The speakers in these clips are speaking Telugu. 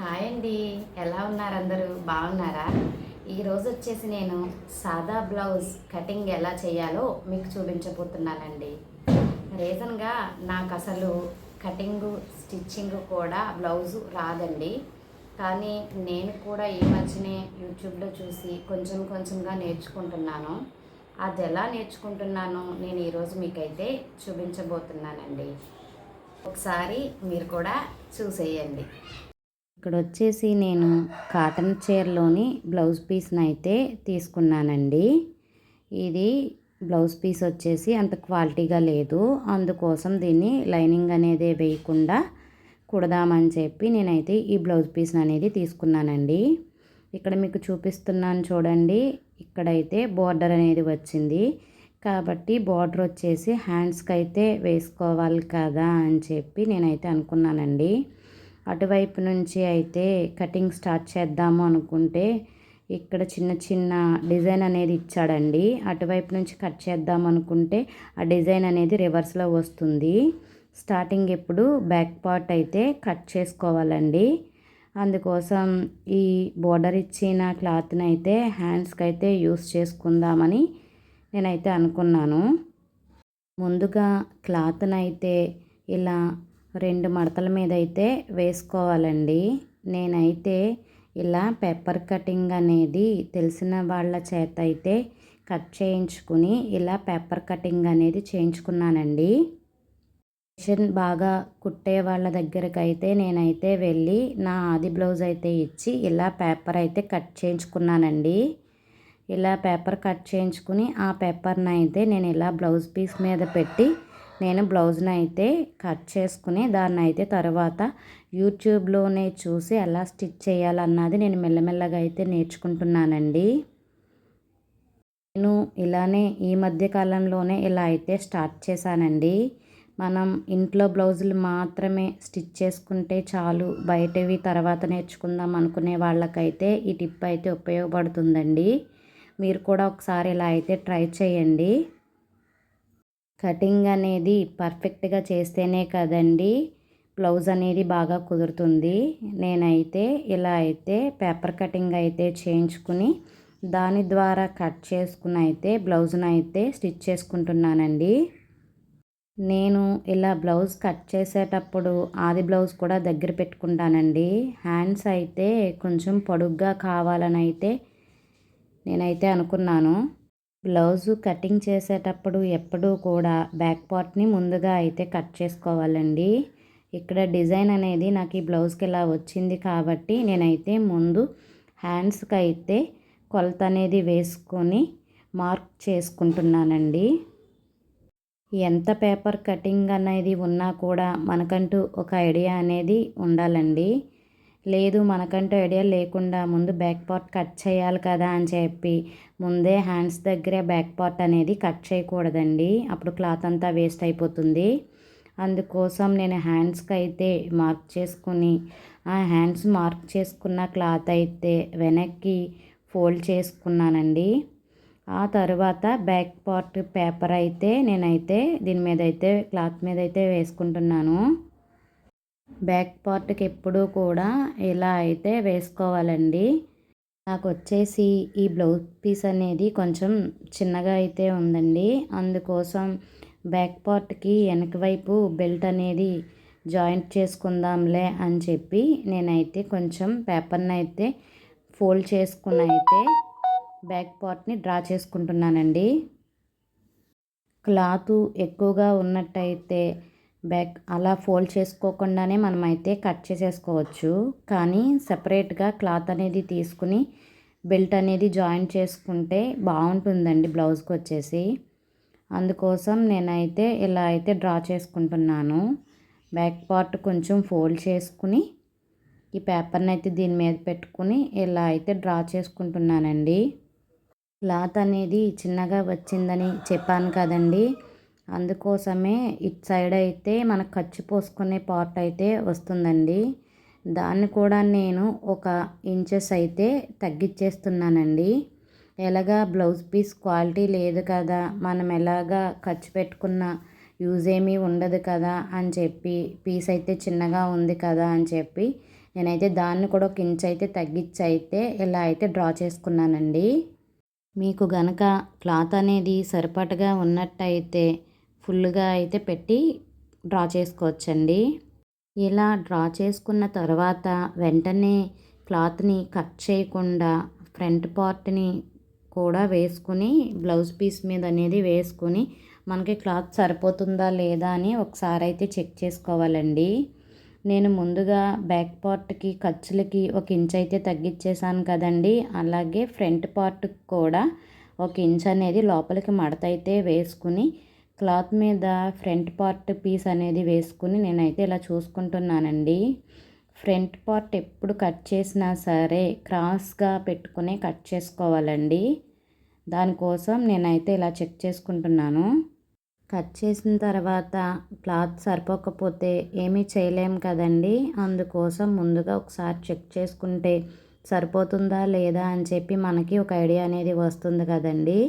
హాయ్ అండి. ఎలా ఉన్నారు అందరూ? బాగున్నారా? ఈరోజు వచ్చేసి నేను సాదా బ్లౌజ్ కటింగ్ ఎలా చేయాలో మీకు చూపించబోతున్నానండి. రీజన్గా నాకు అసలు కటింగు స్టిచ్చింగ్ కూడా బ్లౌజు రాదండి. కానీ నేను కూడా ఈ మధ్యనే యూట్యూబ్లో చూసి కొంచెం కొంచెంగా నేర్చుకుంటున్నాను. అది ఎలా నేర్చుకుంటున్నానో నేను ఈరోజు మీకైతే చూపించబోతున్నానండి. ఒకసారి మీరు కూడా చూసేయండి. ఇక్కడ వచ్చేసి నేను కాటన్ చీరలోని బ్లౌజ్ పీస్ని అయితే తీసుకున్నానండి. ఇది బ్లౌజ్ పీస్ వచ్చేసి అంత క్వాలిటీగా లేదు, అందుకోసం దీన్ని లైనింగ్ అనేది వేయకుండా కుడదామని చెప్పి నేనైతే ఈ బ్లౌజ్ పీస్ని అనేది తీసుకున్నానండి. ఇక్కడ మీకు చూపిస్తున్నాను చూడండి. ఇక్కడైతే బార్డర్ అనేది వచ్చింది కాబట్టి బార్డర్ వచ్చేసి హ్యాండ్స్కి అయితే వేసుకోవాలి కదా అని చెప్పి నేనైతే అనుకున్నానండి. అటువైపు నుంచి అయితే కటింగ్ స్టార్ట్ చేద్దాము అనుకుంటే ఇక్కడ చిన్న చిన్న డిజైన్ అనేది ఇచ్చాడండి. అటువైపు నుంచి కట్ చేద్దాం అనుకుంటే ఆ డిజైన్ అనేది రివర్స్లో వస్తుంది. స్టార్టింగ్ ఎప్పుడు బ్యాక్ పార్ట్ అయితే కట్ చేసుకోవాలండి. అందుకోసం ఈ బోర్డర్ ఇచ్చిన క్లాత్ని అయితే హ్యాండ్స్కి అయితే యూస్ చేసుకుందామని నేనైతే అనుకున్నాను. ముందుగా క్లాత్ని అయితే ఇలా 2 మడతల మీద అయితే వేసుకోవాలండి. నేనైతే ఇలా పేపర్ కటింగ్ అనేది తెలిసిన వాళ్ళ చేత అయితే కట్ చేయించుకుని ఇలా పేపర్ కటింగ్ అనేది చేయించుకున్నానండి. మిషన్ బాగా కుట్టే వాళ్ళ దగ్గరికి అయితే నేనైతే వెళ్ళి నా ఆది బ్లౌజ్ అయితే ఇచ్చి ఇలా పేపర్ అయితే కట్ చేయించుకున్నానండి. ఇలా పేపర్ కట్ చేయించుకుని ఆ పేపర్ని అయితే నేను ఇలా బ్లౌజ్ పీస్ మీద పెట్టి నేను బ్లౌజ్ని అయితే కట్ చేసుకుని దాన్ని అయితే తర్వాత యూట్యూబ్లోనే చూసి ఎలా స్టిచ్ చేయాలన్నది నేను మెల్లమెల్లగా అయితే నేర్చుకుంటున్నానండి. నేను ఇలానే ఈ మధ్య కాలంలోనే ఇలా అయితే స్టార్ట్ చేశానండి. మనం ఇంట్లో బ్లౌజులు మాత్రమే స్టిచ్ చేసుకుంటే చాలు, బయటవి తర్వాత నేర్చుకుందాం అనుకునే వాళ్ళకైతే ఈ టిప్ అయితే ఉపయోగపడుతుందండి. మీరు కూడా ఒకసారి ఇలా అయితే ట్రై చేయండి. కటింగ్ అనేది పర్ఫెక్ట్గా చేస్తేనే కదండి బ్లౌజ్ అనేది బాగా కుదురుతుంది. నేనైతే ఇలా అయితే పేపర్ కటింగ్ అయితే చేయించుకుని దాని ద్వారా కట్ చేసుకుని అయితే బ్లౌజ్ని అయితే స్టిచ్ చేసుకుంటున్నానండి. నేను ఇలా బ్లౌజ్ కట్ చేసేటప్పుడు ఆది బ్లౌజ్ కూడా దగ్గర పెట్టుకుంటానండి. హ్యాండ్స్ అయితే కొంచెం పొడుగ్గా కావాలని అయితే నేనైతే అనుకున్నాను. బ్లౌజు కటింగ్ చేసేటప్పుడు ఎప్పుడూ కూడా బ్యాక్ పార్ట్ని ముందుగా అయితే కట్ చేసుకోవాలండి. ఇక్కడ డిజైన్ అనేది నాకు ఈ బ్లౌజ్కి ఇలా వచ్చింది కాబట్టి నేనైతే ముందు హ్యాండ్స్కి అయితే కొలత అనేది వేసుకొని మార్క్ చేసుకుంటున్నానండి. ఎంత పేపర్ కటింగ్ అనేది ఉన్నా కూడా మనకంటూ ఒక ఐడియా అనేది ఉండాలండి. లేదు మనకంటూ ఐడియా లేకుండా ముందు బ్యాక్ పార్ట్ కట్ చేయాలి కదా అని చెప్పి ముందే హ్యాండ్స్ దగ్గరే బ్యాక్ పార్ట్ అనేది కట్ చేయకూడదండి. అప్పుడు క్లాత్ అంతా వేస్ట్ అయిపోతుంది. అందుకోసం నేను హ్యాండ్స్కి అయితే మార్క్ చేసుకుని ఆ హ్యాండ్స్ మార్క్ చేసుకున్న క్లాత్ అయితే వెనక్కి ఫోల్డ్ చేసుకున్నానండి. ఆ తర్వాత బ్యాక్ పార్ట్ పేపర్ అయితే నేనైతే దీని మీద అయితే క్లాత్ మీద అయితే వేసుకుంటున్నాను. బ్యాక్ పార్ట్కి ఎప్పుడూ కూడా ఇలా అయితే వేసుకోవాలండి. నాకు వచ్చేసి ఈ బ్లౌజ్ పీస్ అనేది కొంచెం చిన్నగా అయితే ఉందండి. అందుకోసం బ్యాక్ పార్ట్కి వెనక వైపు బెల్ట్ అనేది జాయింట్ చేసుకుందాంలే అని చెప్పి నేనైతే కొంచెం పేపర్ని అయితే ఫోల్డ్ చేసుకుని అయితే బ్యాక్ పార్ట్ని డ్రా చేసుకుంటున్నానండి. క్లాతు ఎక్కువగా ఉన్నట్టయితే బ్యాక్ అలా ఫోల్డ్ చేసుకోకుండానే మనమైతే కట్ చేసేసుకోవచ్చు. కానీ సపరేట్గా క్లాత్ అనేది తీసుకుని బెల్ట్ అనేది జాయిన్ చేసుకుంటే బాగుంటుందండి బ్లౌజ్కి వచ్చేసి. అందుకోసం నేనైతే ఇలా అయితే డ్రా చేసుకుంటున్నాను. బ్యాక్ పార్ట్ కొంచెం ఫోల్డ్ చేసుకుని ఈ పేపర్ని అయితే దీని మీద పెట్టుకుని ఇలా అయితే డ్రా చేసుకుంటున్నానండి. క్లాత్ అనేది చిన్నగా వచ్చిందని చెప్పాను కదండి, అందుకోసమే ఇటు సైడ్ అయితే మనకు ఖర్చు పోసుకునే పార్ట్ అయితే వస్తుందండి. దాన్ని కూడా నేను 1 ఇంచెస్ అయితే తగ్గించేస్తున్నానండి. ఎలాగా బ్లౌజ్ పీస్ క్వాలిటీ లేదు కదా, మనం ఎలాగా ఖర్చు పెట్టుకున్న యూజ్ ఏమీ ఉండదు కదా అని చెప్పి, పీస్ అయితే చిన్నగా ఉంది కదా అని చెప్పి నేనైతే దాన్ని కూడా ఒక ఇంచ్ అయితే తగ్గించి అయితే ఇలా అయితే డ్రా చేసుకున్నానండి. మీకు గనక క్లాత్ అనేది సరిపడగా ఉన్నట్టయితే ఫుల్గా అయితే పెట్టి డ్రా చేసుకోవచ్చండి. ఇలా డ్రా చేసుకున్న తర్వాత వెంటనే క్లాత్ని కట్ చేయకుండా ఫ్రంట్ పార్ట్ని కూడా వేసుకుని బ్లౌజ్ పీస్ మీద అనేది వేసుకుని మనకి క్లాత్ సరిపోతుందా లేదా అని ఒకసారి అయితే చెక్ చేసుకోవాలండి. నేను ముందుగా బ్యాక్ పార్ట్కి ఖర్చులకి ఒక ఇంచ్ అయితే తగ్గించేసాను కదండి. అలాగే ఫ్రంట్ పార్ట్కి కూడా ఒక ఇంచ్ అనేది లోపలికి మడత అయితే వేసుకుని క్లాత్ మీద ఫ్రంట్ పార్ట్ పీస్ అనేది వేసుకుని నేనైతే ఇలా చూసుకుంటున్నానండి. ఫ్రంట్ పార్ట్ ఎప్పుడు కట్ చేసినా సరే క్రాస్గా పెట్టుకునే కట్ చేసుకోవాలండి. దానికోసం నేనైతే ఇలా చెక్ చేసుకుంటున్నాను. కట్ చేసిన తర్వాత క్లాత్ సరిపోకపోతే ఏమీ చేయలేం కదండి. అందుకోసం ముందుగా ఒకసారి చెక్ చేసుకుంటే సరిపోతుందా లేదా అని చెప్పి మనకి ఒక ఐడియా అనేది వస్తుంది కదండి.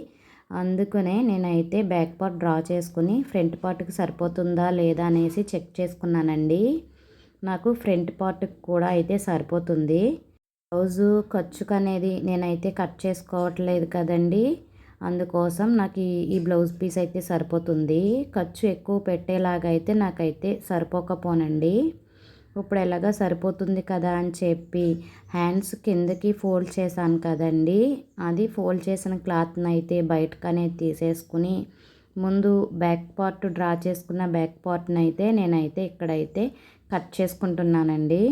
అందుకనే నేనైతే బ్యాక్ పార్ట్ డ్రా చేసుకుని ఫ్రంట్ పార్ట్కి సరిపోతుందా లేదా అనేసి చెక్ చేసుకున్నానండి. నాకు ఫ్రంట్ పార్ట్కి కూడా అయితే సరిపోతుంది. బ్లౌజు ఖర్చుకు అనేది నేనైతే కట్ చేసుకోవట్లేదు కదండి. అందుకోసం నాకు ఈ బ్లౌజ్ పీస్ అయితే సరిపోతుంది. ఖర్చు ఎక్కువ పెట్టేలాగా అయితే నాకైతే సరిపోకపోనండి. ఇప్పుడు ఎలాగా సరిపోతుంది కదా అని చెప్పి హ్యాండ్స్ కిందకి ఫోల్డ్ చేశాను కదండి. అది ఫోల్డ్ చేసిన క్లాత్ని అయితే బయటకు అనేది తీసేసుకుని ముందు బ్యాక్ పార్ట్ డ్రా చేసుకున్న బ్యాక్ పార్ట్ని అయితే నేనైతే ఇక్కడైతే కట్ చేసుకుంటున్నానండి.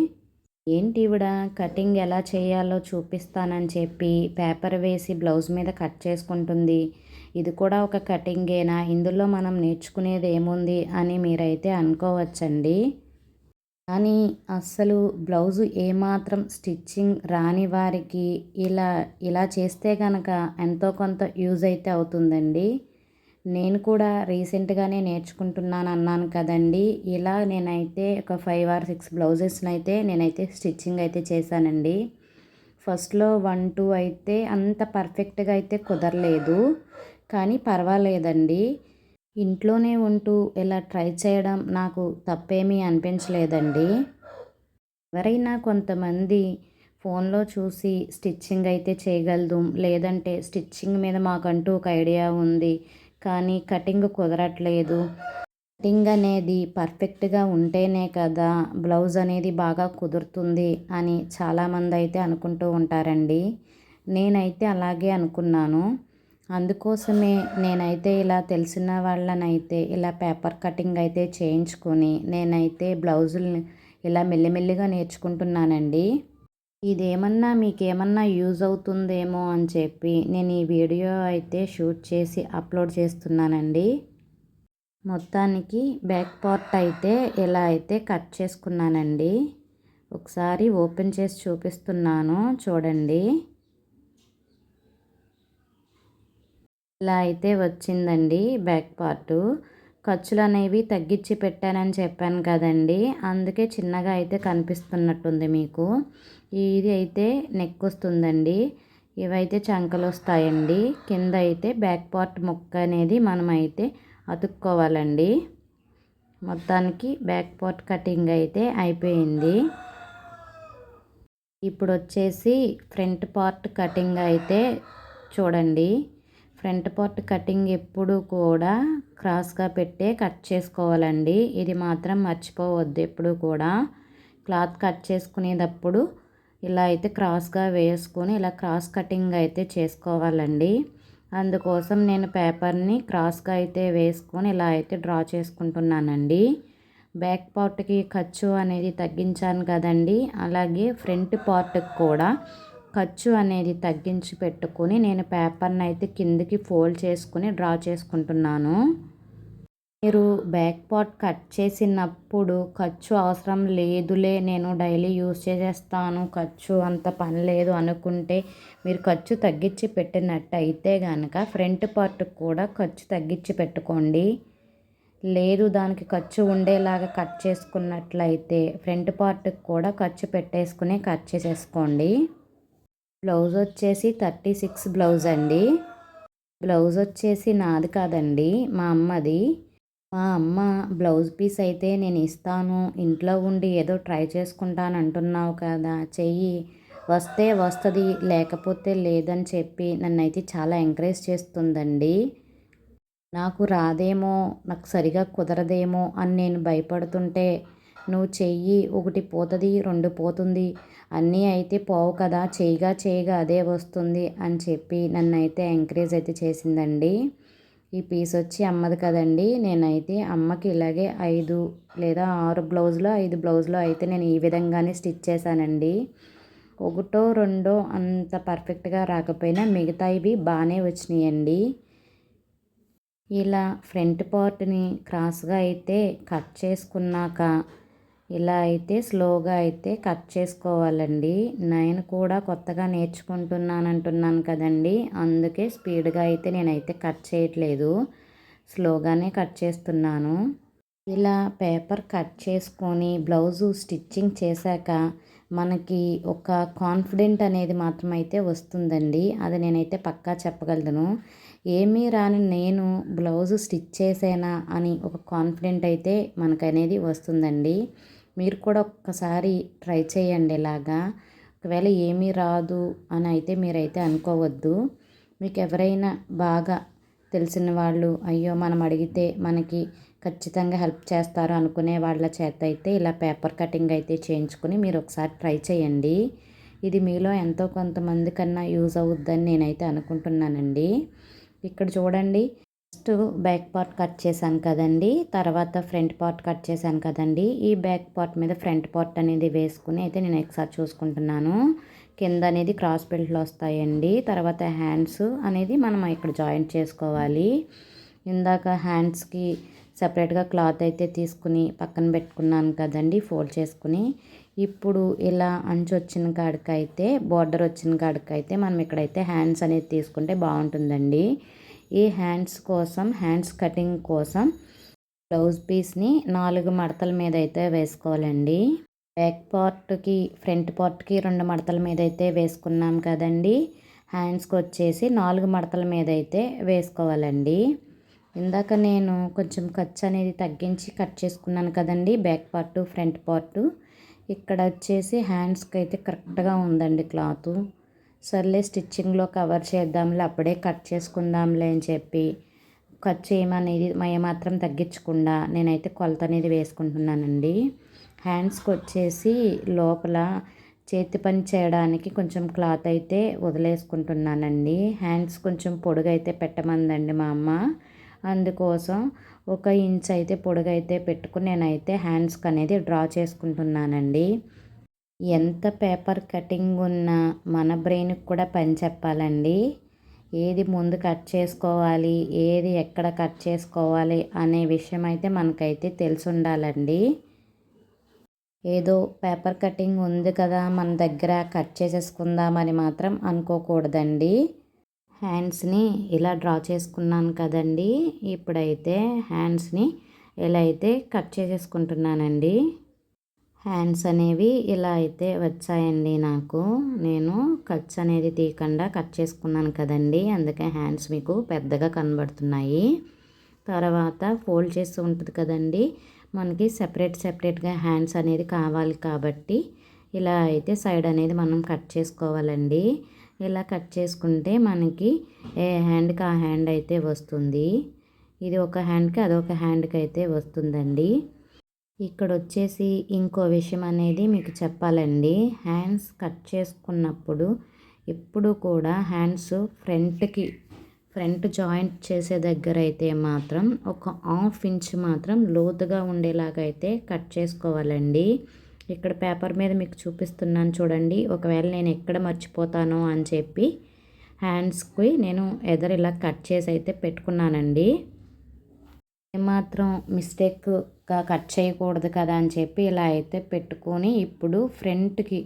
ఏంటి ఇవిడ కటింగ్ ఎలా చేయాలో చూపిస్తానని చెప్పి పేపర్ వేసి బ్లౌజ్ మీద కట్ చేసుకుంటుంది. ఇది కూడా ఒక కటింగేనా, ఇందులో మనం నేర్చుకునేది ఏముంది అని మీరైతే అనుకోవచ్చండి. కానీ అస్సలు బ్లౌజు ఏమాత్రం స్టిచ్చింగ్ రాని వారికి ఇలా చేస్తే కనుక ఎంతో కొంత యూజ్ అయితే అవుతుందండి. నేను కూడా రీసెంట్గానే నేర్చుకుంటున్నాను అన్నాను కదండి. ఇలా నేనైతే ఒక 5 or 6 బ్లౌజెస్ని అయితే నేనైతే స్టిచ్చింగ్ అయితే చేశానండి. ఫస్ట్లో 1, 2 అయితే అంత పర్ఫెక్ట్గా అయితే కుదరలేదు, కానీ పర్వాలేదండి. ఇంట్లోనే ఉంటూ ఇలా ట్రై చేయడం నాకు తప్పేమీ అనిపించలేదండి. ఎవరైనా కొంతమంది ఫోన్లో చూసి స్టిచ్చింగ్ అయితే చేయగలదు, లేదంటే స్టిచ్చింగ్ మీద మాకంటూ ఒక ఐడియా ఉంది కానీ కటింగ్ కుదరట్లేదు, కటింగ్ అనేది పర్ఫెక్ట్గా ఉంటేనే కదా బ్లౌజ్ అనేది బాగా కుదురుతుంది అని చాలామంది అయితే అనుకుంటూ ఉంటారండి. నేనైతే అలాగే అనుకున్నాను. అందుకోసమే నేనైతే ఇలా తెలిసిన వాళ్ళనైతే ఇలా పేపర్ కటింగ్ అయితే చేయించుకొని నేనైతే బ్లౌజుల్ని ఇలా మెల్లిమెల్లిగా నేర్చుకుంటున్నానండి. ఇదేమన్నా మీకేమన్నా యూజ్ అవుతుందేమో అని చెప్పి నేను ఈ వీడియో అయితే షూట్ చేసి అప్లోడ్ చేస్తున్నానండి. మొత్తానికి బ్యాక్ పార్ట్ అయితే ఇలా అయితే కట్ చేసుకున్నానండి. ఒకసారి ఓపెన్ చేసి చూపిస్తున్నాను చూడండి. ఇలా అయితే వచ్చిందండి బ్యాక్ పార్టు. ఖర్చులు అనేవి తగ్గించి పెట్టానని చెప్పాను కదండి, అందుకే చిన్నగా అయితే కనిపిస్తున్నట్టుంది మీకు. ఇది అయితే నెక్ వస్తుందండి, ఇవైతే చంకలు వస్తాయండి. కింద అయితే బ్యాక్ పార్ట్ ముక్క అనేది మనమైతే అతుక్కోవాలండి. మొత్తానికి బ్యాక్ పార్ట్ కటింగ్ అయితే అయిపోయింది. ఇప్పుడు వచ్చేసి ఫ్రంట్ పార్ట్ కటింగ్ అయితే చూడండి. ఫ్రంట్ పార్ట్ కటింగ్ ఎప్పుడు కూడా క్రాస్గా పెట్టే కట్ చేసుకోవాలండి. ఇది మాత్రం మర్చిపోవద్దు ఎప్పుడు కూడా. క్లాత్ కట్ చేసుకునేటప్పుడు ఇలా అయితే క్రాస్గా వేసుకొని ఇలా క్రాస్ కటింగ్ అయితే చేసుకోవాలండి. అందుకోసం నేను పేపర్ని క్రాస్గా అయితే వేసుకొని ఇలా అయితే డ్రా చేసుకుంటున్నానండి. బ్యాక్ పార్ట్కి ఖర్చు అనేది తగ్గించాను కదండి, అలాగే ఫ్రంట్ పార్ట్కి కూడా ఖర్చు అనేది తగ్గించి పెట్టుకొని నేను పేపర్ని అయితే కిందికి ఫోల్డ్ చేసుకుని డ్రా చేసుకుంటున్నాను. మీరు బ్యాక్ పార్ట్ కట్ చేసినప్పుడు ఖర్చు అవసరం లేదులే, నేను డైలీ యూజ్ చేసేస్తాను, ఖర్చు అంత పని లేదు అనుకుంటే మీరు ఖర్చు తగ్గించి పెట్టినట్టయితే కనుక ఫ్రంట్ పార్ట్ కూడా ఖర్చు తగ్గించి పెట్టుకోండి. లేదు దానికి ఖర్చు ఉండేలాగా కట్ చేసుకున్నట్లయితే ఫ్రంట్ పార్ట్కి కూడా ఖర్చు పెట్టేసుకుని కట్ చేసేసుకోండి. బ్లౌజ్ వచ్చేసి 36 బ్లౌజ్ అండి. బ్లౌజ్ వచ్చేసి నాది కాదండి, మా అమ్మది. మా అమ్మ బ్లౌజ్ పీస్ అయితే నేను ఇస్తాను, ఇంట్లో ఉండి ఏదో ట్రై చేసుకుంటాను అంటున్నావు కదా, చెయ్యి, వస్తే వస్తుంది లేకపోతే లేదని చెప్పి నన్నైతే చాలా ఎంకరేజ్ చేస్తుందండి. నాకు రాదేమో, నాకు సరిగా కుదరదేమో అని నేను భయపడుతుంటే, నువ్వు చెయ్యి, ఒకటి పోతుంది, రెండు పోతుంది, అన్నీ అయితే పోవు కదా, చేయగా చేయగా అదే వస్తుంది అని చెప్పి నన్నైతే ఎంకరేజ్ అయితే చేసిందండి. ఈ పీస్ వచ్చి అమ్మది కదండి. నేనైతే అమ్మకి ఇలాగే 5 లేదా 6 బ్లౌజులో 5 బ్లౌజులో అయితే నేను ఈ విధంగానే స్టిచ్ చేశానండి. ఒకటో రెండో అంత పర్ఫెక్ట్గా రాకపోయినా మిగతావి బాగానే వచ్చినాయండి. ఇలా ఫ్రంట్ పార్ట్ని క్రాస్గా అయితే కట్ చేసుకున్నాక ఇలా అయితే స్లోగా అయితే కట్ చేసుకోవాలండి. నేను కూడా కొత్తగా నేర్చుకుంటున్నాను అంటున్నాను కదండి, అందుకే స్పీడ్గా అయితే నేనైతే కట్ చేయట్లేదు, స్లోగానే కట్ చేస్తున్నాను. ఇలా పేపర్ కట్ చేసుకొని బ్లౌజు స్టిచ్చింగ్ చేశాక మనకి ఒక కాన్ఫిడెంట్ అనేది మాత్రం అయితే వస్తుందండి. అది నేనైతే పక్కా చెప్పగలను. ఏమీ రాని నేను బ్లౌజు స్టిచ్ చేసేనా అని ఒక కాన్ఫిడెంట్ అయితే మనకనేది వస్తుందండి. మీరు కూడా ఒక్కసారి ట్రై చేయండి ఇలాగా. ఒకవేళ ఏమీ రాదు అని అయితే మీరైతే అనుకోవద్దు. మీకు ఎవరైనా బాగా తెలిసిన వాళ్ళు, అయ్యో మనం అడిగితే మనకి ఖచ్చితంగా హెల్ప్ చేస్తారు అనుకునే వాళ్ళ చేత అయితే ఇలా పేపర్ కటింగ్ అయితే చేయించుకుని మీరు ఒకసారి ట్రై చేయండి. ఇది మీలో ఎంతో కొంతమంది కన్నా యూజ్ అవుద్దని నేనైతే అనుకుంటున్నానండి. ఇక్కడ చూడండి, ఫస్ట్ బ్యాక్ పార్ట్ కట్ చేశాను కదండి, తర్వాత ఫ్రంట్ పార్ట్ కట్ చేశాను కదండి. ఈ బ్యాక్ పార్ట్ మీద ఫ్రంట్ పార్ట్ అనేది వేసుకుని అయితే నేను ఒకసారి చూసుకుంటున్నాను. కింద అనేది క్రాస్ బెల్ట్లు వస్తాయండి. తర్వాత హ్యాండ్స్ అనేది మనం ఇక్కడ జాయింట్ చేసుకోవాలి. ఇందాక హ్యాండ్స్కి సపరేట్గా క్లాత్ అయితే తీసుకుని పక్కన పెట్టుకున్నాను కదండి, ఫోల్డ్ చేసుకుని. ఇప్పుడు ఇలా అంచు వచ్చిన కాడికైతే, బార్డర్ వచ్చిన కాడికైతే మనం ఇక్కడైతే హ్యాండ్స్ అనేది తీసుకుంటే బాగుంటుందండి. ఈ హ్యాండ్స్ కోసం, హ్యాండ్స్ కటింగ్ కోసం బ్లౌజ్ పీస్ని 4 మడతల మీద అయితే వేసుకోవాలండి. బ్యాక్ పార్ట్కి ఫ్రంట్ పార్ట్కి 2 మడతల మీద అయితే వేసుకున్నాం కదండి. హ్యాండ్స్కి వచ్చేసి 4 మడతల మీద అయితే వేసుకోవాలండి. ఇందాక నేను కొంచెం ఖర్చు అనేది తగ్గించి కట్ చేసుకున్నాను కదండి, బ్యాక్ పార్ట్ ఫ్రంట్ పార్ట్. ఇక్కడ వచ్చేసి హ్యాండ్స్కి అయితే కరెక్ట్గా ఉందండి క్లాత్. సర్లే స్టిచ్చింగ్లో కవర్ చేద్దాంలే, అప్పుడే కట్ చేసుకుందాంలే అని చెప్పి ఖర్చు ఏమాత్రం తగ్గించకుండా నేనైతే కొలత అనేది వేసుకుంటున్నానండి. హ్యాండ్స్కి వచ్చేసి లోపల చేతి పని చేయడానికి కొంచెం క్లాత్ అయితే వదిలేసుకుంటున్నానండి. హ్యాండ్స్ కొంచెం పొడుగైతే పెట్టమందండి మా అమ్మ, అందుకోసం 1 ఇంచ్ అయితే పొడుగైతే పెట్టుకుని నేనైతే హ్యాండ్స్కి అనేది డ్రా చేసుకుంటున్నానండి. ఎంత పేపర్ కటింగ్ ఉన్నా మన బ్రెయిన్కి కూడా పని చెప్పాలండి. ఏది ముందు కట్ చేసుకోవాలి, ఏది ఎక్కడ కట్ చేసుకోవాలి అనే విషయం అయితే మనకైతే తెలిసి ఉండాలండి. ఏదో పేపర్ కటింగ్ ఉంది కదా మన దగ్గర, కట్ చేసేసుకుందామని మాత్రం అనుకోకూడదండి. హ్యాండ్స్ని ఇలా డ్రా చేసుకున్నాను కదండి, ఇప్పుడైతే హ్యాండ్స్ని ఇలా అయితే కట్ చేసేసుకుంటున్నానండి. హ్యాండ్స్ అనేవి ఇలా అయితే వచ్చాయండి నాకు. నేను కట్స్ అనేది తీయకుండా కట్ చేసుకున్నాను కదండి, అందుకే హ్యాండ్స్ మీకు పెద్దగా కనబడుతున్నాయి. తర్వాత ఫోల్డ్ చేస్తూ ఉంటుంది కదండి, మనకి సెపరేట్గా హ్యాండ్స్ అనేది కావాలి కాబట్టి ఇలా అయితే సైడ్ అనేది మనం కట్ చేసుకోవాలండి. ఇలా కట్ చేసుకుంటే మనకి ఏ హ్యాండ్కి ఆ హ్యాండ్ అయితే వస్తుంది. ఇది ఒక హ్యాండ్కి అదొక హ్యాండ్కి అయితే వస్తుందండి. ఇక్కడ వచ్చేసి ఇంకో విషయం అనేది మీకు చెప్పాలండి. హ్యాండ్స్ కట్ చేసుకున్నప్పుడు ఎప్పుడు కూడా హ్యాండ్స్ ఫ్రంట్ జాయింట్ చేసే దగ్గర అయితే మాత్రం ఒక 1/2 ఇంచ్ మాత్రం లోతుగా ఉండేలాగైతే కట్ చేసుకోవాలండి. ఇక్కడ పేపర్ మీద మీకు చూపిస్తున్నాను చూడండి. ఒకవేళ నేను ఎక్కడ మర్చిపోతానో అని చెప్పి హ్యాండ్స్కి నేను ఇలా కట్ చేసి అయితే పెట్టుకున్నానండి. ఏమాత్రం మిస్టేక్గా కట్ చేయకూడదు కదా అని చెప్పి ఇలా అయితే పెట్టుకొని, ఇప్పుడు ఫ్రంట్కి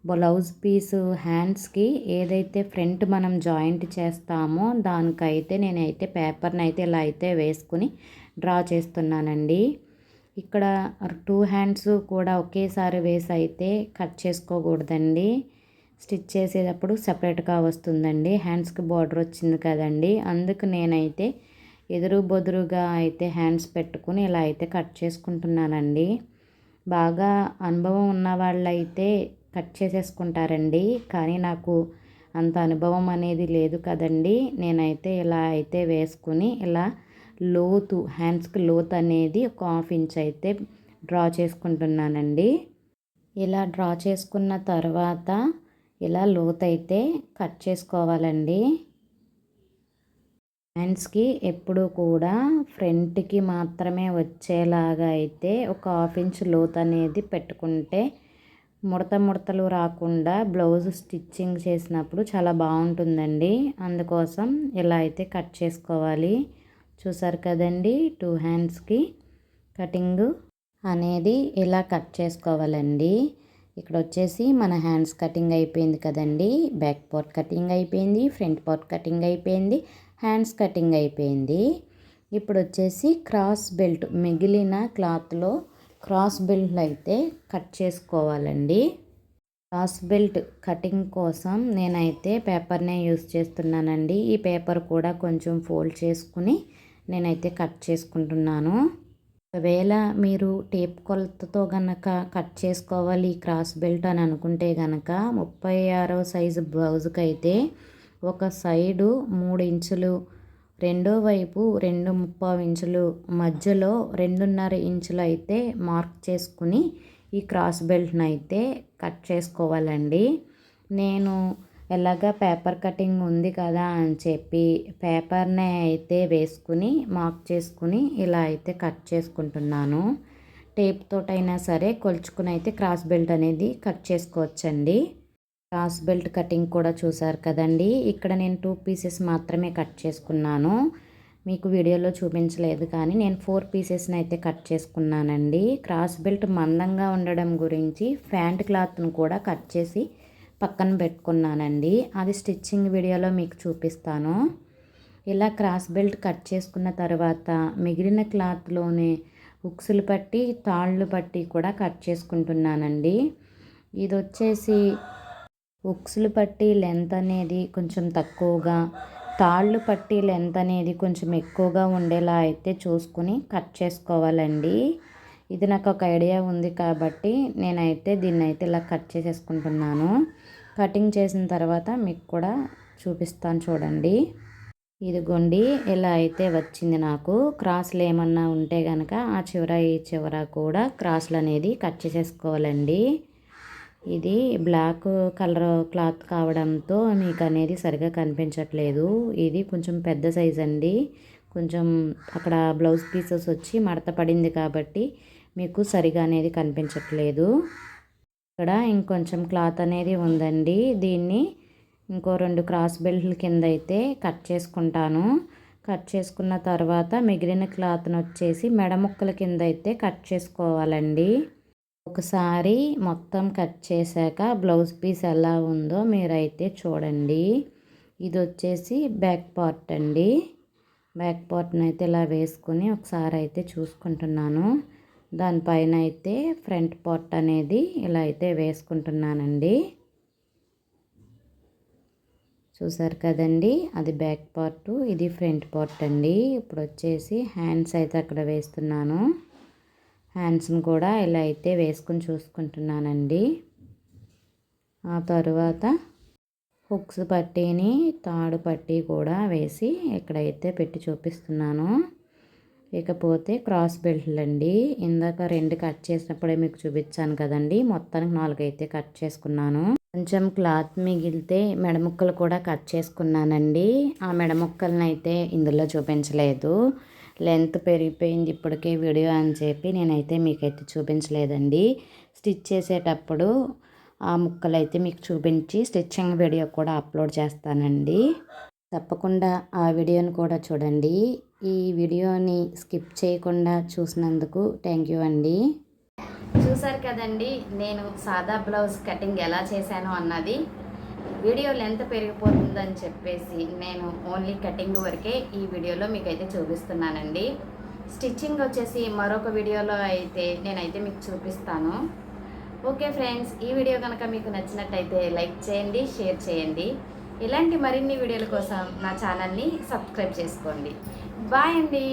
బ్లౌజ్ పీసు హ్యాండ్స్కి ఏదైతే ఫ్రంట్ మనం జాయింట్ చేస్తామో దానికైతే నేనైతే పేపర్ని అయితే ఇలా అయితే వేసుకుని డ్రా చేస్తున్నానండి. ఇక్కడ 2 హ్యాండ్స్ కూడా ఒకేసారి వేసి అయితే కట్ చేసుకోకూడదండి. స్టిచ్ చేసేటప్పుడు సపరేట్గా వస్తుందండి. హ్యాండ్స్కి బార్డర్ వచ్చింది కదండి, అందుకు నేనైతే ఎదురు బొదురుగా అయితే హ్యాండ్స్ పెట్టుకుని ఇలా అయితే కట్ చేసుకుంటున్నానండి. బాగా అనుభవం ఉన్న వాళ్ళైతే కట్ చేసేసుకుంటారండి, కానీ నాకు అంత అనుభవం అనేది లేదు కదండి. నేనైతే ఇలా అయితే వేసుకుని ఇలా లోతు హ్యాండ్స్కి లోతు అనేది ఒక 1/2 ఇంచ్ అయితే డ్రా చేసుకుంటున్నానండి. ఇలా డ్రా చేసుకున్న తర్వాత ఇలా లోతు అయితే కట్ చేసుకోవాలండి. హ్యాండ్స్కి ఎప్పుడు కూడా ఫ్రంట్కి మాత్రమే వచ్చేలాగా అయితే ఒక 1/2 ఇంచ్ లోతు అనేది పెట్టుకుంటే ముడతలు రాకుండా బ్లౌజ్ స్టిచ్చింగ్ చేసినప్పుడు చాలా బాగుంటుందండి. అందుకోసం ఇలా అయితే కట్ చేసుకోవాలి. చూసారు కదండి, 2 హ్యాండ్స్కి కటింగ్ అనేది ఇలా కట్ చేసుకోవాలండి. ఇక్కడ వచ్చేసి మన హ్యాండ్స్ కటింగ్ అయిపోయింది కదండి. బ్యాక్ పార్ట్ కటింగ్ అయిపోయింది, ఫ్రంట్ పార్ట్ కటింగ్ అయిపోయింది, హ్యాండ్స్ కటింగ్ అయిపోయింది. ఇప్పుడు వచ్చేసి క్రాస్ బెల్ట్, మిగిలిన క్లాత్లో క్రాస్ బెల్ట్ అయితే కట్ చేసుకోవాలండి. క్రాస్ బెల్ట్ కటింగ్ కోసం నేనైతే పేపర్నే యూస్ చేస్తున్నానండి. ఈ పేపర్ కూడా కొంచెం ఫోల్డ్ చేసుకుని నేనైతే కట్ చేసుకుంటున్నాను. ఒకవేళ మీరు టేప్ కొలతతో గనక కట్ చేసుకోవాలి ఈ క్రాస్ బెల్ట్ అని అనుకుంటే గనక 36వ సైజు బ్లౌజ్కి అయితే ఒక సైడు 3 ఇంచులు, రెండో వైపు 2.75 ఇంచులు, మధ్యలో 2.5 ఇంచులు అయితే మార్క్ చేసుకుని ఈ క్రాస్ బెల్ట్ని అయితే కట్ చేసుకోవాలండి. నేను ఎలాగా పేపర్ కటింగ్ ఉంది కదా అని చెప్పి పేపర్నే అయితే వేసుకుని మార్క్ చేసుకుని ఇలా అయితే కట్ చేసుకుంటున్నాను. టేప్ తోటైనా సరే కొలుచుకుని అయితే క్రాస్ బెల్ట్ అనేది కట్ చేసుకోవచ్చండి. క్రాస్ బెల్ట్ కటింగ్ కూడా చూసారు కదండి. ఇక్కడ నేను 2 పీసెస్ మాత్రమే కట్ చేసుకున్నాను. మీకు వీడియోలో చూపించలేదు, కానీ నేను 4 పీసెస్ని అయితే కట్ చేసుకున్నానండి. క్రాస్ బెల్ట్ మందంగా ఉండడం గురించి ప్యాంట్ క్లాత్ను కూడా కట్ చేసి పక్కన పెట్టుకున్నానండి. అది స్టిచ్చింగ్ వీడియోలో మీకు చూపిస్తాను. ఇలా క్రాస్ బెల్ట్ కట్ చేసుకున్న తర్వాత మిగిలిన క్లాత్లోనే హుక్స్లు పట్టి తాళ్ళు పట్టి కూడా కట్ చేసుకుంటున్నానండి. ఇది వచ్చేసి హుక్స్లు పట్టి లెంత్ అనేది కొంచెం తక్కువగా, తాళ్ళు పట్టి లెంత్ అనేది కొంచెం ఎక్కువగా ఉండేలా అయితే చూసుకుని కట్ చేసుకోవాలండి. ఇది నాకు ఒక ఐడియా ఉంది కాబట్టి నేనైతే దీన్ని అయితే ఇలా కట్ చేసేసుకుంటున్నాను. కటింగ్ చేసిన తర్వాత మీకు కూడా చూపిస్తాను చూడండి. ఇదిగోండి, ఇలా అయితే వచ్చింది నాకు. క్రాస్లు ఏమన్నా ఉంటే కనుక ఆ చివర ఈ చివర కూడా క్రాస్లు అనేది కట్ చేసేసుకోవాలండి. ఇది బ్లాక్ కలర్ క్లాత్ కావడంతో మీకు అనేది సరిగా కనిపించట్లేదు. ఇది కొంచెం పెద్ద సైజ్ అండి. కొంచెం అక్కడ బ్లౌజ్ పీసెస్ వచ్చి మడత పడింది కాబట్టి మీకు సరిగా అనేది కనిపించట్లేదు. ఇక్కడ ఇంకొంచెం క్లాత్ అనేది ఉందండి. దీన్ని ఇంకో 2 క్రాస్ బెల్ట్ల కింద అయితే కట్ చేసుకుంటాను. కట్ చేసుకున్న తర్వాత మిగిలిన క్లాత్ను వచ్చేసి మెడ ముక్కల కింద అయితే కట్ చేసుకోవాలండి. ఒకసారి మొత్తం కట్ చేశాక బ్లౌజ్ పీస్ ఎలా ఉందో మీరైతే చూడండి. ఇది వచ్చేసి బ్యాక్ పార్ట్ అండి. బ్యాక్ పార్ట్ని అయితే ఇలా వేసుకొని ఒకసారి అయితే చూసుకుంటున్నాను. దానిపైన అయితే ఫ్రంట్ పార్ట్ అనేది ఇలా అయితే వేసుకుంటున్నానండి. చూసారు కదండి, అది బ్యాక్ పార్ట్, ఇది ఫ్రంట్ పార్ట్ అండి. ఇప్పుడు వచ్చేసి హ్యాండ్స్ అయితే అక్కడ వేస్తున్నాను. హ్యాండ్స్ని కూడా ఇలా అయితే వేసుకుని చూసుకుంటున్నానండి. ఆ తర్వాత హుక్స్ పట్టీని తాడు పట్టీ కూడా వేసి ఇక్కడైతే పెట్టి చూపిస్తున్నాను. ఇకపోతే క్రాస్ బెల్ట్లు అండి. ఇందాక 2 కట్ చేసినప్పుడే మీకు చూపించాను కదండి. మొత్తానికి 4 అయితే కట్ చేసుకున్నాను. కొంచెం క్లాత్ మిగిలితే మెడ ముక్కలు కూడా కట్ చేసుకున్నానండి. ఆ మెడ ముక్కలను అయితే ఇందులో చూపించలేదు. లెంత్ పెరిగిపోయింది ఇప్పటికే వీడియో అని చెప్పి నేనైతే మీకైతే చూపించలేదండి. స్టిచ్ చేసేటప్పుడు ఆ ముక్కలు అయితే మీకు చూపించి స్టిచ్చింగ్ వీడియో కూడా అప్లోడ్ చేస్తానండి. తప్పకుండా ఆ వీడియోని కూడా చూడండి. ఈ వీడియోని స్కిప్ చేయకుండా చూసినందుకు థ్యాంక్ యూ అండి. చూసారు కదండి, నేను సాదా బ్లౌజ్ కటింగ్ ఎలా చేశాను అన్నది. వీడియో లెంత్ పెరిగిపోతుందని చెప్పేసి నేను ఓన్లీ కటింగ్ వరకే ఈ వీడియోలో మీకైతే చూపిస్తున్నానండి. స్టిచ్చింగ్ వచ్చేసి మరొక వీడియోలో అయితే నేనైతే మీకు చూపిస్తాను. ఓకే ఫ్రెండ్స్, ఈ వీడియో కనుక మీకు నచ్చినట్టయితే లైక్ చేయండి, షేర్ చేయండి. ఇలాంటి మరిన్ని వీడియోల కోసం నా ఛానల్ని సబ్స్క్రైబ్ చేసుకోండి. బాయ్ అండి.